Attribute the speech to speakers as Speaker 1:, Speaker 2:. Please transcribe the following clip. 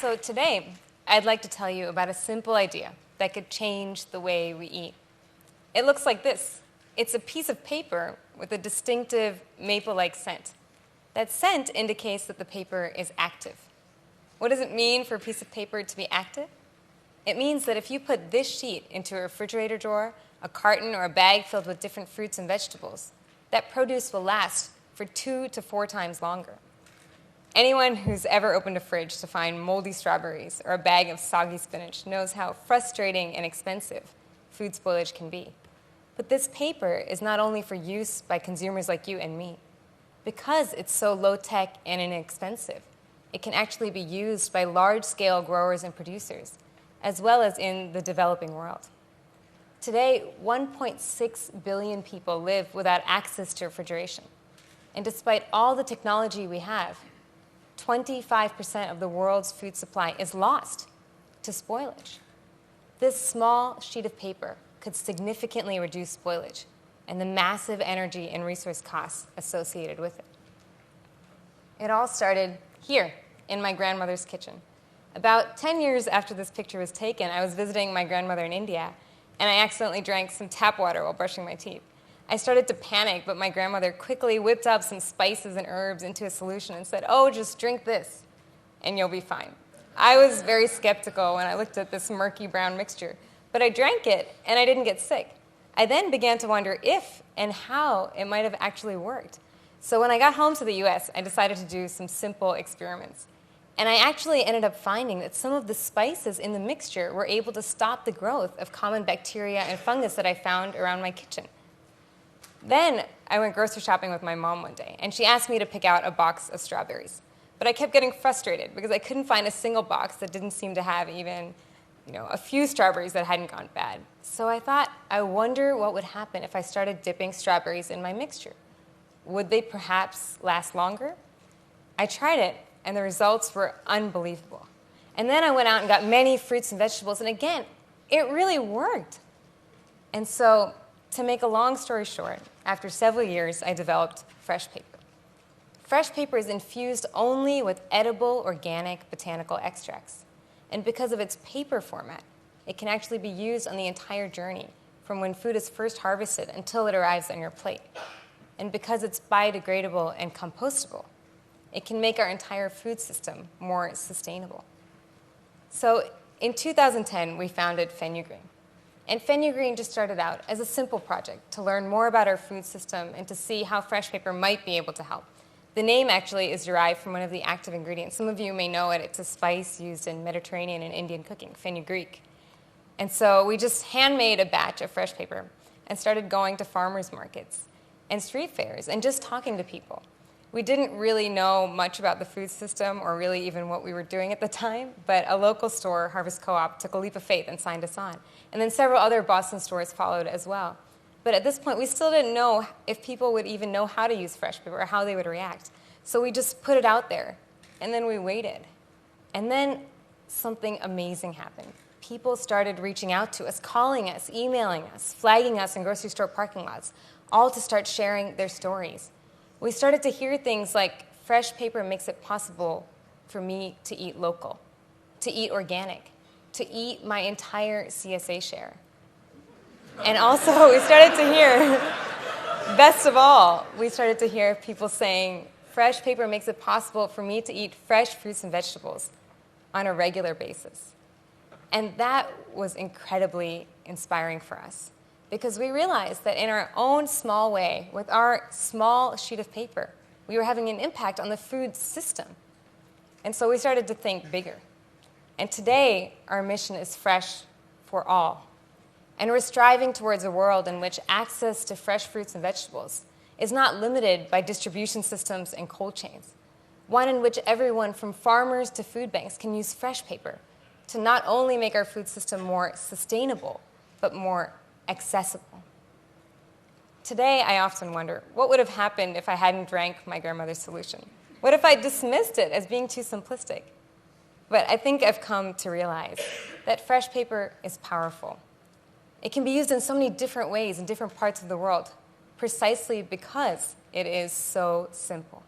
Speaker 1: So today, I'd like to tell you about a simple idea that could change the way we eat. It looks like this. It's a piece of paper with a distinctive maple-like scent. That scent indicates that the paper is active. What does it mean for a piece of paper to be active? It means that if you put this sheet into a refrigerator drawer, a carton, or a bag filled with different fruits and vegetables, that produce will last for 2 to 4 times longer. Anyone who's ever opened a fridge to find moldy strawberries or a bag of soggy spinach knows how frustrating and expensive food spoilage can be. But this paper is not only for use by consumers like you and me. Because it's so low-tech and inexpensive, it can actually be used by large-scale growers and producers, as well as in the developing world. Today, 1.6 billion people live without access to refrigeration. And despite all the technology we have, 25% of the world's food supply is lost to spoilage. This small sheet of paper could significantly reduce spoilage and the massive energy and resource costs associated with it. It all started here in my grandmother's kitchen. About 10 years after this picture was taken, I was visiting my grandmother in India, and I accidentally drank some tap water while brushing my teeth. I started to panic, but my grandmother quickly whipped up some spices and herbs into a solution and said, "Oh, just drink this, and you'll be fine." I was very skeptical when I looked at this murky brown mixture, but I drank it, and I didn't get sick. I then began to wonder if and how it might have actually worked. So when I got home to the US, I decided to do some simple experiments. And I actually ended up finding that some of the spices in the mixture were able to stop the growth of common bacteria and fungus that I found around my kitchen. Then I went grocery shopping with my mom one day, and she asked me to pick out a box of strawberries. But I kept getting frustrated because I couldn't find a single box that didn't seem to have even, a few strawberries that hadn't gone bad. So I thought, I wonder what would happen if I started dipping strawberries in my mixture. Would they perhaps last longer? I tried it, and the results were unbelievable. And then I went out and got many fruits and vegetables, and again, it really worked. And so, to make a long story short, after several years, I developed FreshPaper. FreshPaper is infused only with edible, organic, botanical extracts. And because of its paper format, it can actually be used on the entire journey, from when food is first harvested until it arrives on your plate. And because it's biodegradable and compostable, it can make our entire food system more sustainable. So in 2010, we founded Fenugreen. And Fenugreen just started out as a simple project to learn more about our food system and to see how FreshPaper might be able to help. The name actually is derived from one of the active ingredients. Some of you may know it. It's a spice used in Mediterranean and Indian cooking, fenugreek. And so we just handmade a batch of FreshPaper and started going to farmers markets and street fairs and just talking to people. We didn't really know much about the food system or really even what we were doing at the time, but a local store, Harvest Co-op, took a leap of faith and signed us on. And then several other Boston stores followed as well. But at this point, we still didn't know if people would even know how to use FreshPaper or how they would react. So we just put it out there, and then we waited. And then something amazing happened. People started reaching out to us, calling us, emailing us, flagging us in grocery store parking lots, all to start sharing their stories. We started to hear things like, FreshPaper makes it possible for me to eat local, to eat organic, to eat my entire CSA share. And also, we started to hear, best of all, we started to hear people saying, FreshPaper makes it possible for me to eat fresh fruits and vegetables on a regular basis. And that was incredibly inspiring for us, because we realized that in our own small way, with our small sheet of paper, we were having an impact on the food system. And so we started to think bigger. And today, our mission is fresh for all. And we're striving towards a world in which access to fresh fruits and vegetables is not limited by distribution systems and cold chains. One in which everyone from farmers to food banks can use FreshPaper to not only make our food system more sustainable, but more accessible. Today, I often wonder, what would have happened if I hadn't drank my grandmother's solution? What if I dismissed it as being too simplistic? But I think I've come to realize that FreshPaper is powerful. It can be used in so many different ways in different parts of the world, precisely because it is so simple.